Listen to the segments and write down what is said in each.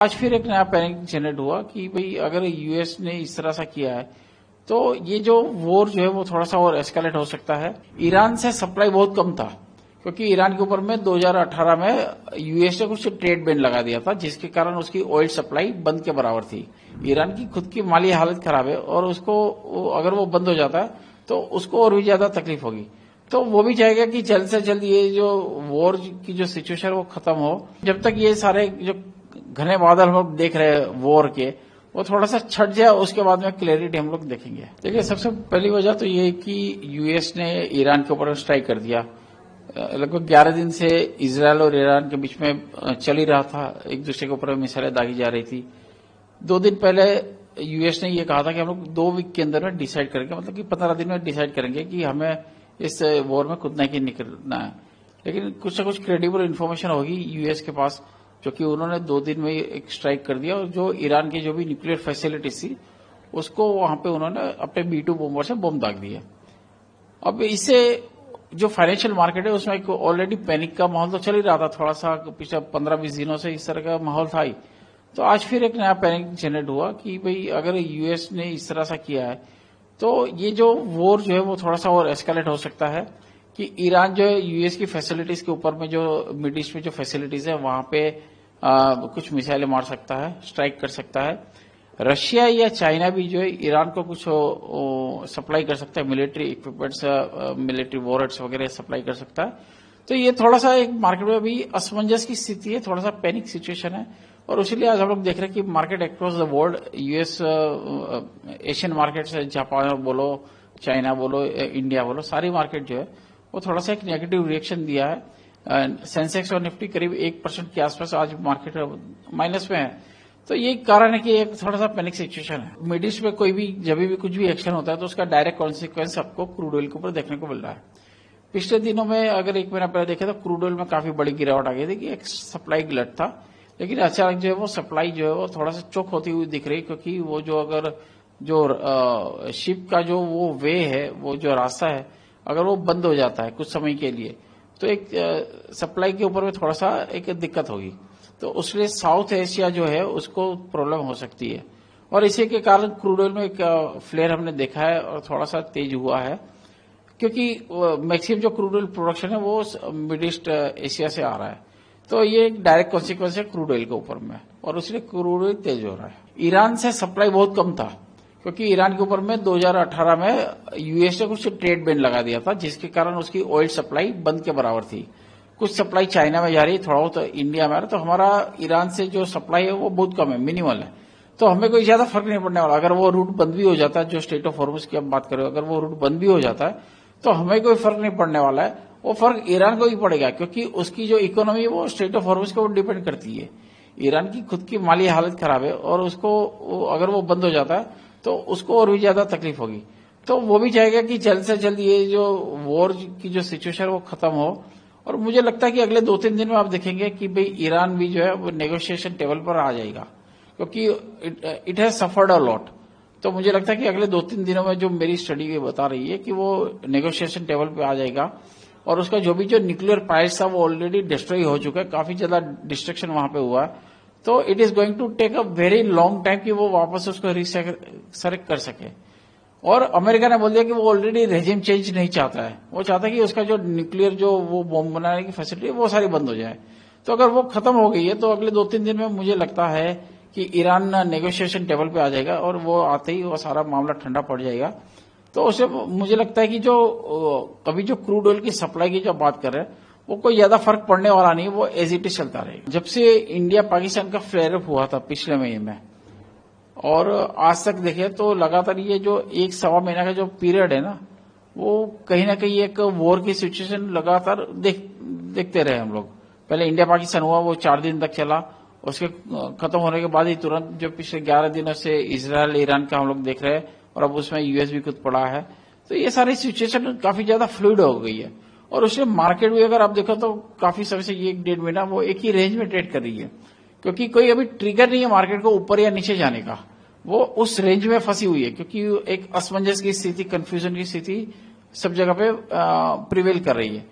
आज फिर एक नया पैनिक जनरेट हुआ कि भाई अगर यूएस ने इस तरह से किया है तो ये जो वॉर जो है वो थोड़ा सा और एस्केलेट हो सकता है। ईरान से सप्लाई बहुत कम था क्योंकि ईरान के ऊपर में 2018 में यूएस ने कुछ ट्रेड बैन लगा दिया था जिसके कारण उसकी ऑयल सप्लाई बंद के बराबर थी। ईरान की खुद की माली हालत खराब है और उसको अगर वो बंद हो जाता है तो उसको और भी ज्यादा तकलीफ होगी। तो वो भी चाहेगा कि जल्द से जल्द ये जो वॉर की जो सिचुएशन वो खत्म हो। जब तक ये सारे जो घने बादल हम लोग देख रहे हैं वॉर के वो थोड़ा सा छट जाए उसके बाद में क्लैरिटी हम लोग देखेंगे। देखिए सबसे पहली वजह तो ये कि यूएस ने ईरान के ऊपर स्ट्राइक कर दिया। लगभग 11 दिन से इजरायल और ईरान के बीच में चल ही रहा था, एक दूसरे के ऊपर मिसाइलें दागी जा रही थी। 2 दिन पहले यूएस ने ये कहा था कि हम लोग 2 वीक के अंदर में डिसाइड करेंगे, मतलब कि 15 दिन में डिसाइड करेंगे कि हमें इस वॉर में कूदना है कि निकलना है। लेकिन कुछ न कुछ क्रेडिबल इन्फॉर्मेशन होगी यूएस के पास क्योंकि उन्होंने 2 दिन में एक स्ट्राइक कर दिया और जो ईरान की जो भी न्यूक्लियर फैसिलिटीज थी उसको वहां पे उन्होंने अपने B-2 बॉम्बर से बम दाग दिया। अब इससे जो फाइनेंशियल मार्केट है उसमें एक ऑलरेडी पैनिक का माहौल तो चल ही रहा था, थोड़ा सा पिछले 15-20 दिनों से इस तरह का माहौल था ही। तो आज फिर एक नया पैनिक जनरेट हुआ कि भाई अगर यूएस ने इस तरह सा किया है तो ये जो वॉर जो है वो थोड़ा सा और एस्केलेट हो सकता है कि ईरान जो है यूएस की फैसिलिटीज के ऊपर में जो मिड ईस्ट में जो फैसिलिटीज है वहां पे कुछ मिसाइलें मार सकता है, स्ट्राइक कर सकता है। रशिया या चाइना भी जो है ईरान को कुछ सप्लाई कर सकता है, मिलिट्री इक्विपमेंट्स, मिलिट्री वॉरहेड्स वगैरह सप्लाई कर सकता है। तो ये थोड़ा सा एक मार्केट में अभी असमंजस की स्थिति है, थोड़ा सा पैनिक सिचुएशन है और उसीलिए आज हम लोग देख रहे हैं कि market across the world US, Asian markets, Japan बोलो, चाइना बोलो, इंडिया बोलो, सारी मार्केट जो है वो थोड़ा सा एक नेगेटिव रिएक्शन दिया है। सेंसेक्स और निफ्टी करीब 1% के आसपास आज मार्केट माइनस में है। तो यही कारण है कि एक थोड़ा सा पैनिक सिचुएशन है। मिड ईस्ट में कोई भी जब भी कुछ भी एक्शन होता है तो उसका डायरेक्ट कॉन्सिक्वेंस आपको क्रूड ऑयल के ऊपर देखने को मिल रहा है। पिछले दिनों में अगर 1 महीना पहले देखे तो क्रूड ऑयल में काफी बड़ी गिरावट आ गई थी कि एक सप्लाई गलत था, लेकिन अचानक जो है वो सप्लाई जो है वो थोड़ा सा चौक होती हुई दिख रही क्योंकि वो जो अगर जो शिप का जो वो वे है, वो जो रास्ता है, अगर वो बंद हो जाता है कुछ समय के लिए तो एक सप्लाई के ऊपर में थोड़ा सा एक दिक्कत होगी। तो उसलिए साउथ एशिया जो है उसको प्रॉब्लम हो सकती है और इसी के कारण क्रूड ऑयल में एक फ्लेयर हमने देखा है और थोड़ा सा तेज हुआ है क्योंकि मैक्सिमम जो क्रूड ऑयल प्रोडक्शन है वो मिड ईस्ट एशिया से आ रहा है। तो ये एक डायरेक्ट कॉन्सिक्वेंस है क्रूड ऑयल के ऊपर में और इसलिए क्रूड ऑयल तेज हो रहा है। ईरान से सप्लाई बहुत कम था क्योंकि ईरान के ऊपर में 2018 में यूएस ने कुछ ट्रेड बैन लगा दिया था जिसके कारण उसकी ऑयल सप्लाई बंद के बराबर थी। कुछ सप्लाई चाइना में जा रही है, थोड़ा बहुत इंडिया में आ रहा है। तो हमारा ईरान से जो सप्लाई है वो बहुत कम है, मिनिमल है। तो हमें कोई ज्यादा फर्क नहीं पड़ने वाला। अगर वो रूट बंद भी हो जाता है, जो स्टेट ऑफ हॉर्मुज की हम बात करें, अगर वो रूट बंद भी हो जाता है तो हमें कोई फर्क नहीं पड़ने वाला है। वो फर्क ईरान को ही पड़ेगा क्योंकि उसकी जो इकोनॉमी है वो स्टेट ऑफ हॉर्मुज के ऊपर डिपेंड करती है। ईरान की खुद की माली हालत खराब है और उसको अगर वो बंद हो जाता है तो उसको और भी ज्यादा तकलीफ होगी। तो वो भी चाहेगा कि जल्द से जल्द ये जो वॉर की जो सिचुएशन है वो खत्म हो। और मुझे लगता है कि अगले 2-3 दिन में आप देखेंगे कि भाई ईरान भी जो है वो नेगोशिएशन टेबल पर आ जाएगा क्योंकि it has suffered a lot. तो मुझे लगता है कि अगले 2-3 दिनों में जो मेरी स्टडी बता रही है कि वो नेगोशिएशन टेबल पे आ जाएगा और उसका जो भी जो न्यूक्लियर पाइल्स था वो ऑलरेडी डिस्ट्रॉय हो चुका है, काफी ज्यादा डिस्ट्रक्शन वहां पे हुआ है। तो it is going to take a very long time कि वो वापस उसको रिसेरेक्ट कर सके। और अमेरिका ने बोल दिया कि वो ऑलरेडी रेजिम चेंज नहीं चाहता है, वो चाहता है कि उसका जो न्यूक्लियर जो वो बॉम्ब बनाने की फैसिलिटी है वो सारी बंद हो जाए। तो अगर वो खत्म हो गई है तो अगले 2-3 दिन में मुझे लगता है कि ईरान नेगोशिएशन टेबल पे आ जाएगा और वो आते ही वो सारा मामला ठंडा पड़ जाएगा। तो उससे मुझे लगता है कि जो अभी जो क्रूड ऑयल की सप्लाई की जो बात कर रहे हैं वो कोई ज्यादा फर्क पड़ने वाला नहीं, वो एज इट इज चलता रहेगा। जब से इंडिया पाकिस्तान का फ्लेयर अप हुआ था पिछले महीने में और आज तक देखे तो लगातार ये जो 1-1.25 महीना का जो पीरियड है ना वो कहीं ना कहीं एक वॉर की सिचुएशन लगातार देखते रहे हम लोग। पहले इंडिया पाकिस्तान हुआ वो 4 दिन तक चला, उसके खत्म होने के बाद ही तुरंत जो पिछले 11 दिनों से इजरायल ईरान का हम लोग देख रहे हैं और अब उसमें यूएस भी खुद पड़ा है। तो ये सारी सिचुएशन काफी ज्यादा फ्लूइड हो गई है और उसमें मार्केट भी अगर आप देखो तो काफी समय से ये 1-1.5 महीना वो एक ही रेंज में ट्रेड कर रही है क्योंकि कोई अभी ट्रिगर नहीं है मार्केट को ऊपर या नीचे जाने का। वो उस रेंज में फंसी हुई है क्योंकि एक असमंजस की स्थिति, कंफ्यूजन की स्थिति सब जगह पे प्रिवेल कर रही है।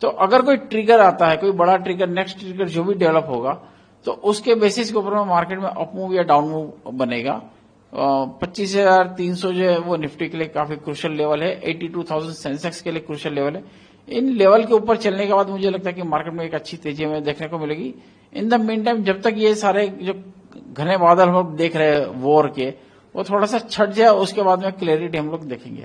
तो अगर कोई ट्रिगर आता है, कोई बड़ा ट्रिगर, नेक्स्ट ट्रिगर जो भी डेवलप होगा तो उसके बेसिस के ऊपर में मार्केट में अप मूव या डाउन मूव बनेगा। 25,300 जो है वो निफ्टी के लिए काफी क्रूशियल लेवल है, 82,000 सेंसेक्स के लिए क्रूशियल लेवल है। इन लेवल के ऊपर चलने के बाद मुझे लगता है कि मार्केट में एक अच्छी तेजी हमें देखने को मिलेगी। इन द मीन टाइम जब तक ये सारे जो घने बादल हम लोग देख रहे हैं वॉर के, वो थोड़ा सा छट जाए, उसके बाद में क्लैरिटी हम लोग देखेंगे।